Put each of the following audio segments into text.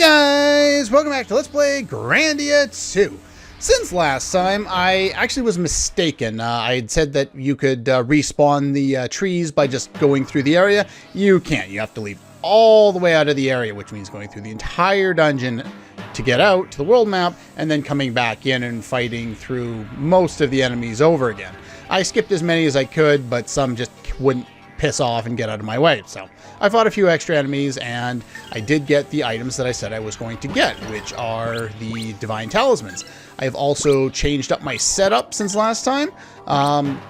Guys, welcome back to Let's Play Grandia 2. Since last time, I actually was mistaken. I had said that you could respawn the trees by just going through the area. You can't. You have to leave all the way out of the area, which means going through the entire dungeon to get out to the world map, and then coming back in and fighting through most of the enemies over again. I skipped as many as I could, but some just wouldn't piss off and get out of my way. So I fought a few extra enemies, and I did get the items that I said I was going to get, which are the divine talismans. I've also changed up my setup since last time.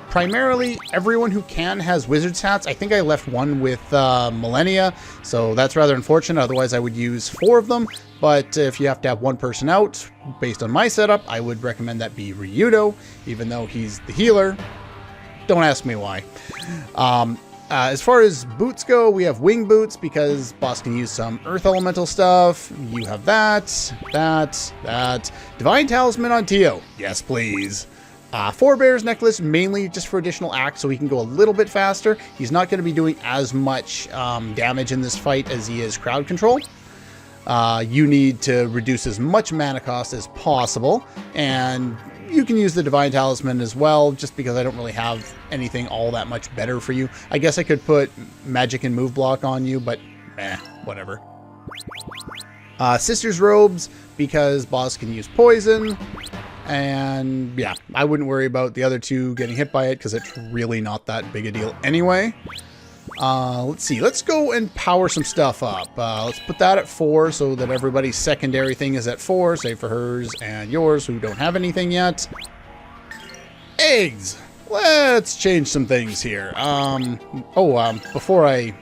Primarily, everyone who can has wizard's hats. I think I left one with Millennia, so that's rather unfortunate. Otherwise, I would use 4 of them. But if you have to have one person out, based on my setup, I would recommend that be Ryudo, even though he's the healer. Don't ask me why. As far as boots go, we have wing boots because boss can use some earth elemental stuff. You have that. Divine talisman on Tio. Yes, please. Forebear's necklace, mainly just for additional axe, so he can go a little bit faster. He's not going to be doing as much damage in this fight as he is crowd control. You need to reduce as much mana cost as possible, and you can use the divine talisman as well, just because I don't really have anything all that much better for you. I guess I could put magic and move block on you, but whatever. Sister's robes, because boss can use poison. And yeah, I wouldn't worry about the other two getting hit by it, because it's really not that big a deal anyway. Let's see. Let's go and power some stuff up. Let's put that at 4 so that everybody's secondary thing is at 4, save for hers and yours who don't have anything yet. Eggs. Let's change some things here. Before I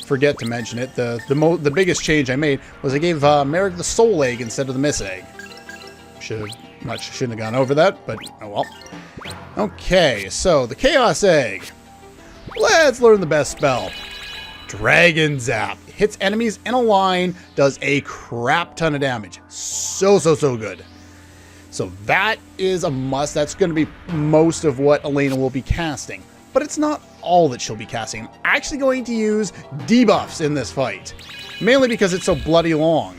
forget to mention it, the biggest change I made was I gave Merrick the soul egg instead of the miss egg. Shouldn't have gone over that, but oh well. Okay, so the chaos egg. Let's learn the best spell. Dragon Zap. Hits enemies in a line, does a crap ton of damage. So good. So that is a must. That's going to be most of what Elena will be casting. But it's not all that she'll be casting. I'm actually going to use debuffs in this fight. Mainly because it's so bloody long.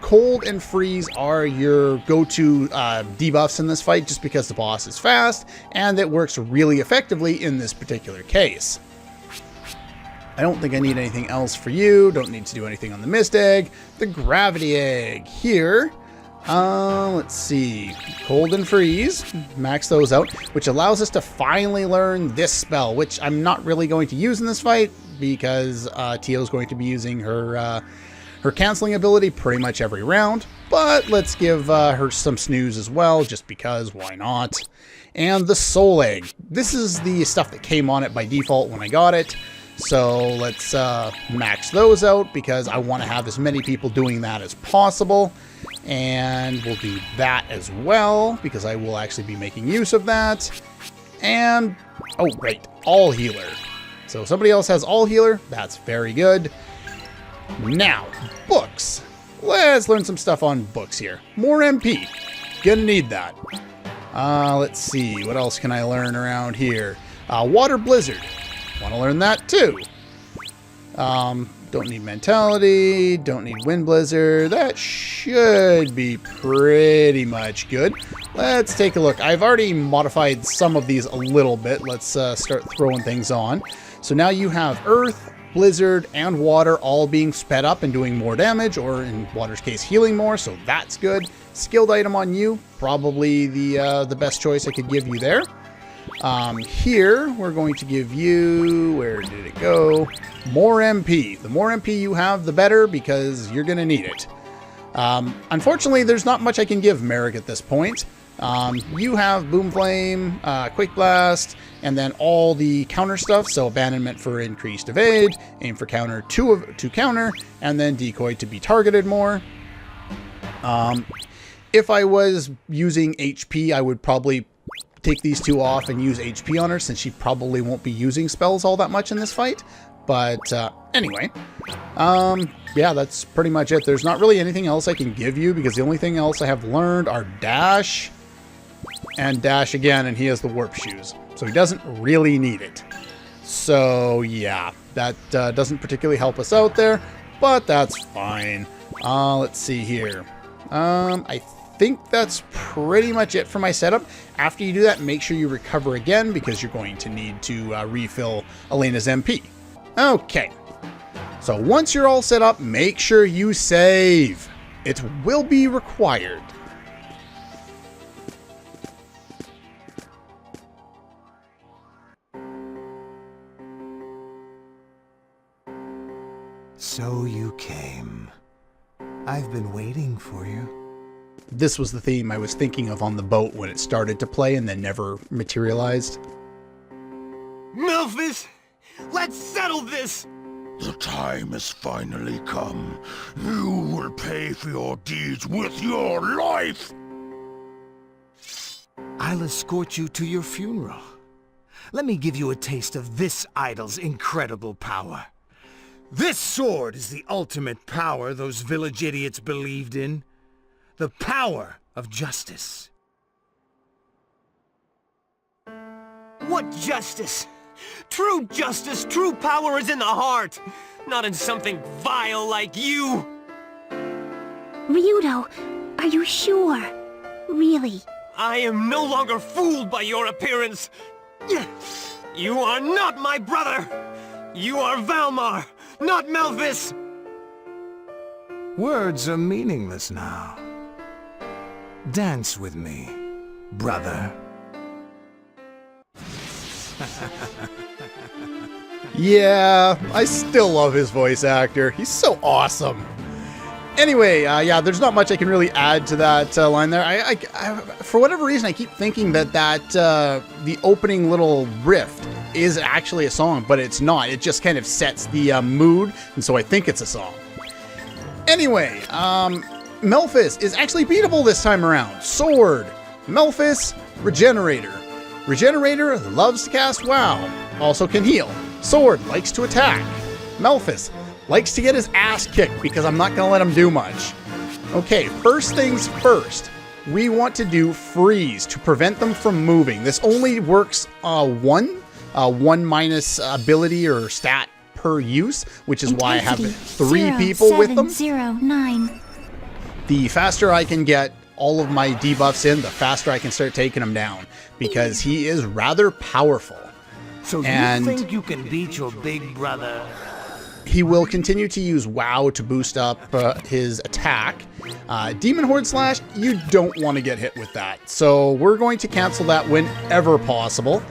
Cold and freeze are your go-to debuffs in this fight, just because the boss is fast, and it works really effectively in this particular case. I don't think I need anything else for you. Don't need to do anything on the mist egg. The gravity egg here. Let's see. Cold and freeze. Max those out, which allows us to finally learn this spell, which I'm not really going to use in this fight, because Tio's going to be using her canceling ability pretty much every round, but let's give her some snooze as well, just because, why not? And the soul egg. This is the stuff that came on it by default when I got it, so let's max those out, because I want to have as many people doing that as possible. And we'll do that as well, because I will actually be making use of that. And, oh right, all healer. So if somebody else has all healer, that's very good. Now, books. Let's learn some stuff on books here. More MP. Gonna need that. Let's see. What else can I learn around here? Water Blizzard. Want to learn that too. Don't need Mentality. Don't need Wind Blizzard. That should be pretty much good. Let's take a look. I've already modified some of these a little bit. Let's start throwing things on. So now you have Earth, Blizzard, and Water all being sped up and doing more damage, or in Water's case, healing more, so that's good. Skilled item on you, probably the best choice I could give you there. Here, we're going to give you, where did it go? More MP. The more MP you have, the better, because you're going to need it. Unfortunately, there's not much I can give Merrick at this point. You have Boom Flame, Quick Blast, and then all the counter stuff. So Abandonment for increased evade, Aim for counter to counter, and then Decoy to be targeted more. If I was using HP, I would probably take these 2 off and use HP on her, since she probably won't be using spells all that much in this fight. But anyway, yeah, that's pretty much it. There's not really anything else I can give you, because the only thing else I have learned are Dash and Dash again, and he has the Warp Shoes, so he doesn't really need it. So yeah, that doesn't particularly help us out there, but that's fine. Let's see here. I think that's pretty much it for my setup. After you do that, make sure you recover again because you're going to need to refill Elena's MP. Okay. So once you're all set up, make sure you save. It will be required. So you came. I've been waiting for you. This was the theme I was thinking of on the boat when it started to play and then never materialized. Memphis, let's settle this! The time has finally come. You will pay for your deeds with your life! I'll escort you to your funeral. Let me give you a taste of this idol's incredible power. This sword is the ultimate power those village idiots believed in. The power of justice. What justice? True justice, true power is in the heart, not in something vile like you! Ryudo, are you sure? Really? I am no longer fooled by your appearance! You are not my brother! You are Valmar, not Melvis! Words are meaningless now. Dance with me, brother. Yeah, I still love his voice actor. He's so awesome. Anyway, yeah, there's not much I can really add to that line there. I for whatever reason, I keep thinking that the opening little riff is actually a song, but it's not. It just kind of sets the mood, and so I think it's a song. Anyway, Melphis is actually beatable this time around. Sword, Melphis, Regenerator. Regenerator loves to cast WoW, also can heal. Sword likes to attack. Melphis likes to get his ass kicked because I'm not going to let him do much. Okay, first things first. We want to do freeze to prevent them from moving. This only works one minus ability or stat per use, which is why I have 3 people with them. 0709. The faster I can get all of my debuffs in, the faster I can start taking him down, because he is rather powerful. So you think you can beat your big brother? He will continue to use WoW to boost up his attack. Demon Horde Slash, you don't want to get hit with that. So we're going to cancel that whenever possible.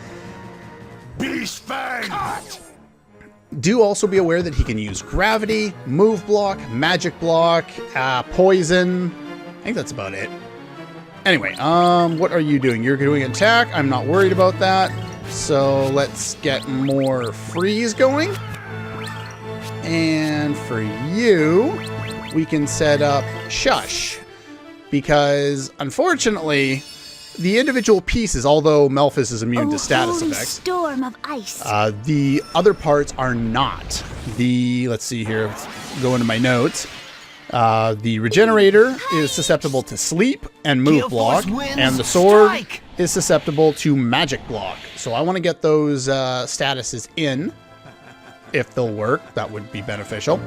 Beast Fang! Cut! Do also be aware that he can use Gravity, Move Block, Magic Block, Poison. I think that's about it. Anyway, what are you doing? You're doing attack. I'm not worried about that. So let's get more freeze going. And for you, we can set up Shush. Because, unfortunately, the individual pieces, although Melphis is immune to status effects, storm of ice. The other parts are not. Let's see here, let's go into my notes. The Regenerator is susceptible to Sleep and Move Block, and the Sword is susceptible to Magic Block. So I want to get those statuses in. If they'll work, that would be beneficial.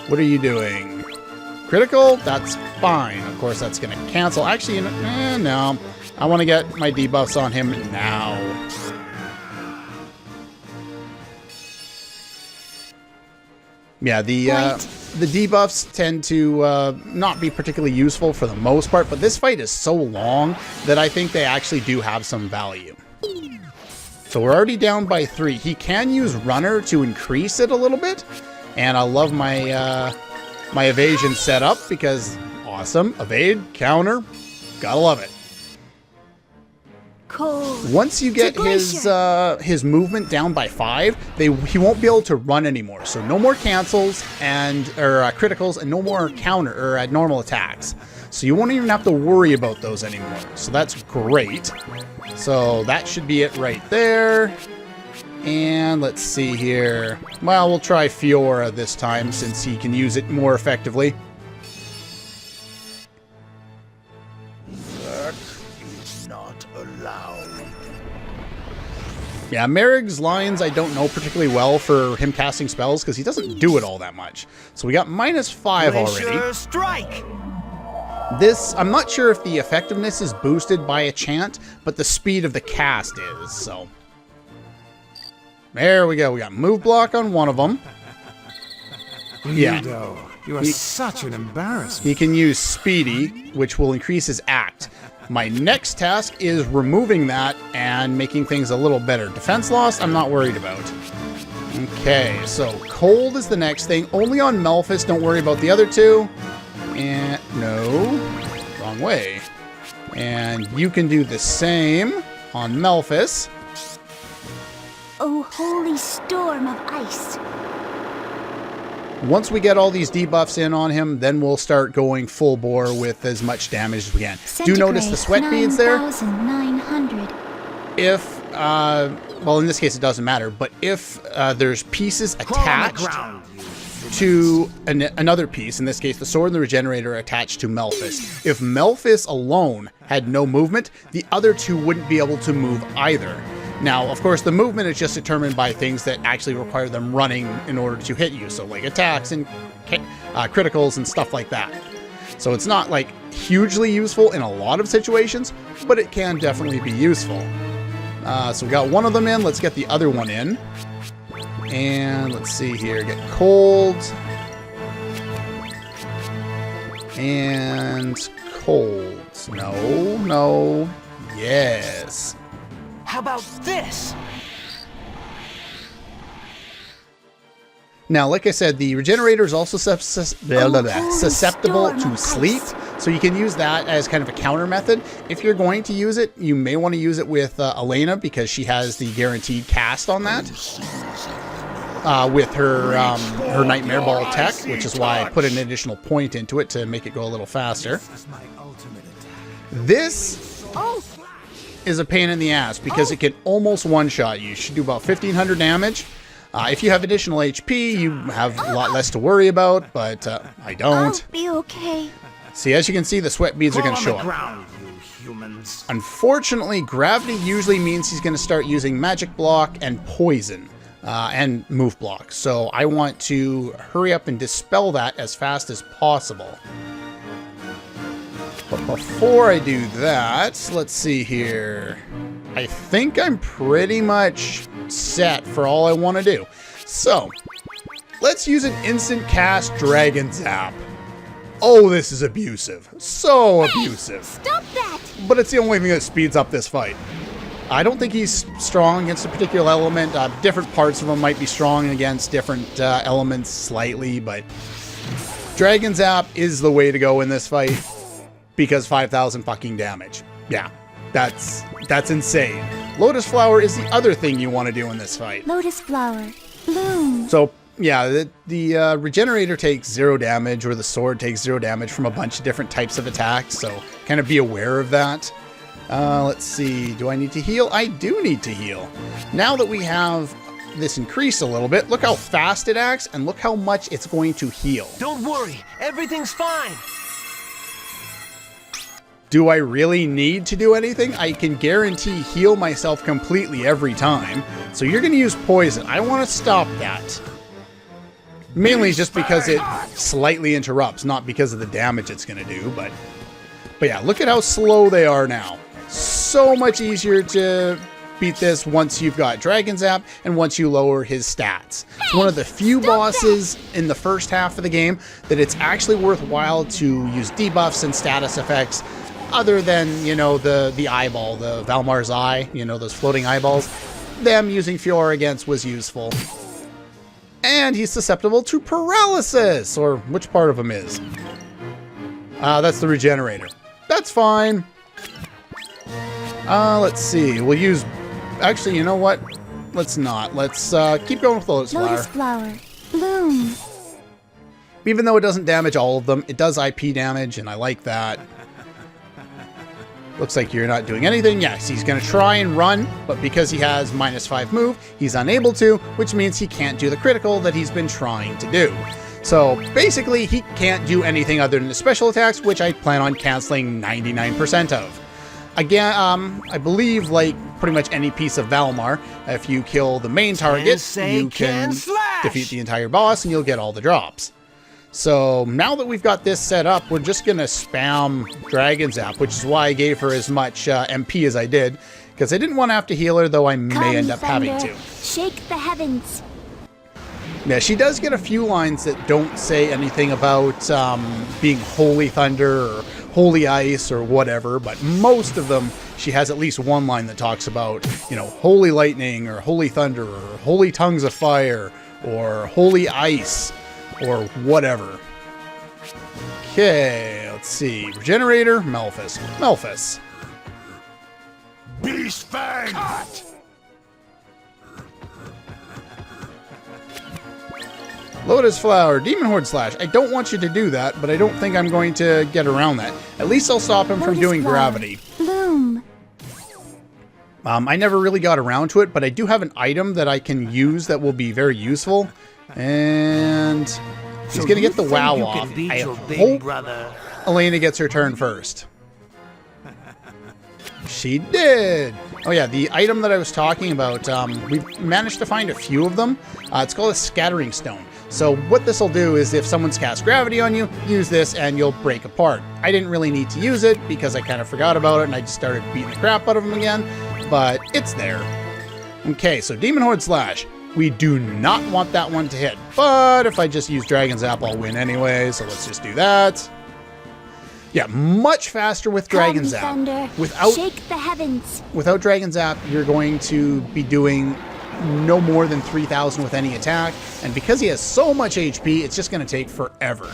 What are you doing? Critical? That's fine. Of course, that's going to cancel. Actually, no. I want to get my debuffs on him now. Yeah, the debuffs tend to not be particularly useful for the most part, but this fight is so long that I think they actually do have some value. So we're already down by 3. He can use Runner to increase it a little bit, and I love my my evasion setup because awesome. Evade, counter, gotta love it. Cold. Once you get his movement down by 5, he won't be able to run anymore. So no more cancels or criticals, and no more counter or normal attacks. So you won't even have to worry about those anymore. So that's great. So that should be it right there. And let's see here. Well, we'll try Fiora this time since he can use it more effectively. That is not allowed. Yeah, Merig's lines I don't know particularly well for him casting spells because he doesn't do it all that much. So we got -5 already. Glacier strike! This, I'm not sure if the effectiveness is boosted by a chant, but the speed of the cast is, so. There we go. We got move block on one of them. Yeah. Ryudo, you are such an embarrassment. He can use Speedy, which will increase his act. My next task is removing that and making things a little better. Defense loss, I'm not worried about. Okay, so Cold is the next thing. Only on Melphis, don't worry about the other two. And no, wrong way. And you can do the same on Melphis. Oh, holy storm of ice. Once we get all these debuffs in on him, then we'll start going full bore with as much damage as we can. Do notice the sweat beads there? 9,900. If, well, in this case it doesn't matter, but if there's pieces attached to another piece, in this case the sword and the regenerator are attached to Melphis. If Melphis alone had no movement, the other two wouldn't be able to move either. Now, of course, the movement is just determined by things that actually require them running in order to hit you. So like attacks and criticals and stuff like that. So it's not like hugely useful in a lot of situations, but it can definitely be useful. So we got one of them in. Let's get the other one in. And let's see here. Get Cold. And Cold. No, no. Yes. How about this? Now, like I said, the regenerator is also susceptible to sleep, so you can use that as kind of a counter method. If you're going to use it, you may want to use it with Elena because she has the guaranteed cast on that with her her Nightmare Ball tech, which is why I put an additional point into it to make it go a little faster. This is a pain in the ass because it can almost one-shot you. You should do about 1,500 damage. If you have additional HP, you have a lot less to worry about, but I don't. I'll be okay. See, as you can see, the sweat beads are going to show up. Unfortunately, gravity usually means he's going to start using magic block and poison and move block. So I want to hurry up and dispel that as fast as possible. But before I do that, let's see here. I think I'm pretty much set for all I want to do. So, let's use an instant cast Dragon Zap. Oh, this is abusive. So abusive. Stop that! But it's the only thing that speeds up this fight. I don't think he's strong against a particular element. Different parts of him might be strong against different elements slightly, but Dragon Zap is the way to go in this fight. Because 5,000 fucking damage. Yeah, that's insane. Lotus Flower is the other thing you want to do in this fight. Lotus flower. Bloom. So, yeah, the regenerator takes 0 damage, or the sword takes 0 damage from a bunch of different types of attacks, so kind of be aware of that. Let's see, do I need to heal? I do need to heal. Now that we have this increased a little bit, look how fast it acts, and look how much it's going to heal. Don't worry, everything's fine. Do I really need to do anything? I can guarantee heal myself completely every time. So you're going to use poison. I want to stop that. Mainly just because it slightly interrupts, not because of the damage it's going to do. But yeah, look at how slow they are now. So much easier to beat this once you've got Dragon Zap and once you lower his stats. It's one of the few bosses in the first half of the game that it's actually worthwhile to use debuffs and status effects. Other than, you know, the eyeball, the Valmar's eye, you know, those floating eyeballs. Them using Fiora against was useful. And he's susceptible to paralysis, or which part of him is? That's the regenerator. That's fine. Let's see. We'll use... Actually, you know what? Let's not. Let's keep going with Lotus Flower. Lotus flower. Bloom. Even though it doesn't damage all of them, it does IP damage, and I like that. Looks like you're not doing anything. Yes, he's going to try and run, but because he has -5 move, he's unable to, which means he can't do the critical that he's been trying to do. So basically, he can't do anything other than the special attacks, which I plan on canceling 99% of. Again, I believe, like pretty much any piece of Valmar, if you kill the main target, you can defeat the entire boss and you'll get all the drops. So now that we've got this set up, we're just going to spam Dragon Zap, which is why I gave her as much MP as I did, because I didn't want to have to heal her, though I may end up having to. Shake the heavens. Yeah, she does get a few lines that don't say anything about being Holy Thunder or Holy Ice or whatever, but most of them, she has at least one line that talks about, you know, Holy Lightning or Holy Thunder or Holy Tongues of Fire or Holy Ice or whatever. Okay, let's see. Regenerator, Melphis. Beast Fang! Cut! Lotus Flower, Demon Horde Slash. I don't want you to do that, but I don't think I'm going to get around that. At least I'll stop him from doing gravity. Bloom. I never really got around to it, but I do have an item that I can use that will be very useful. And he's going to get the WoW off. I hope Elena gets her turn first. She did! Oh yeah, the item that I was talking about, we managed to find a few of them. It's called a Scattering Stone. So what this will do is if someone's cast gravity on you, use this and you'll break apart. I didn't really need to use it because I kind of forgot about it and I just started beating the crap out of them again, but it's there. Okay, so Demon Horde Slash. We do not want that one to hit, but if I just use Dragon Zap, I'll win anyway, so let's just do that. Yeah, much faster with Dragon Zap. Thunder. Shake the heavens. Without Dragon Zap, you're going to be doing no more than 3,000 with any attack, and because he has so much HP, it's just going to take forever.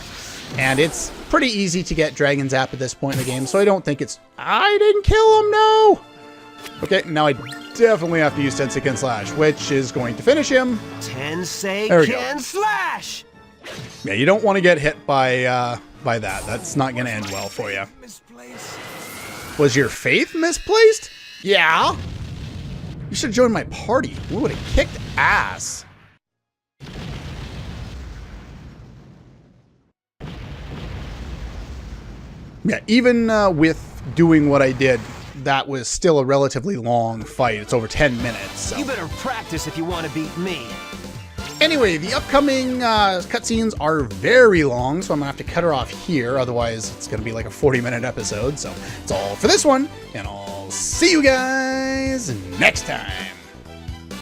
And it's pretty easy to get Dragon Zap at this point in the game, so I don't think it's... I didn't kill him, no! Okay, now I definitely have to use Tenseiken Slash, which is going to finish him. Tenseiken Slash! Yeah, you don't want to get hit by that. That's not going to end well for you. Was your faith misplaced? Yeah. You should join my party. We would have kicked ass. Yeah, even with doing what I did, that was still a relatively long fight. It's over 10 minutes. So. You better practice if you want to beat me. Anyway, the upcoming cutscenes are very long, so I'm going to have to cut her off here. Otherwise, it's going to be like a 40-minute episode. So that's all for this one, and I'll see you guys next time.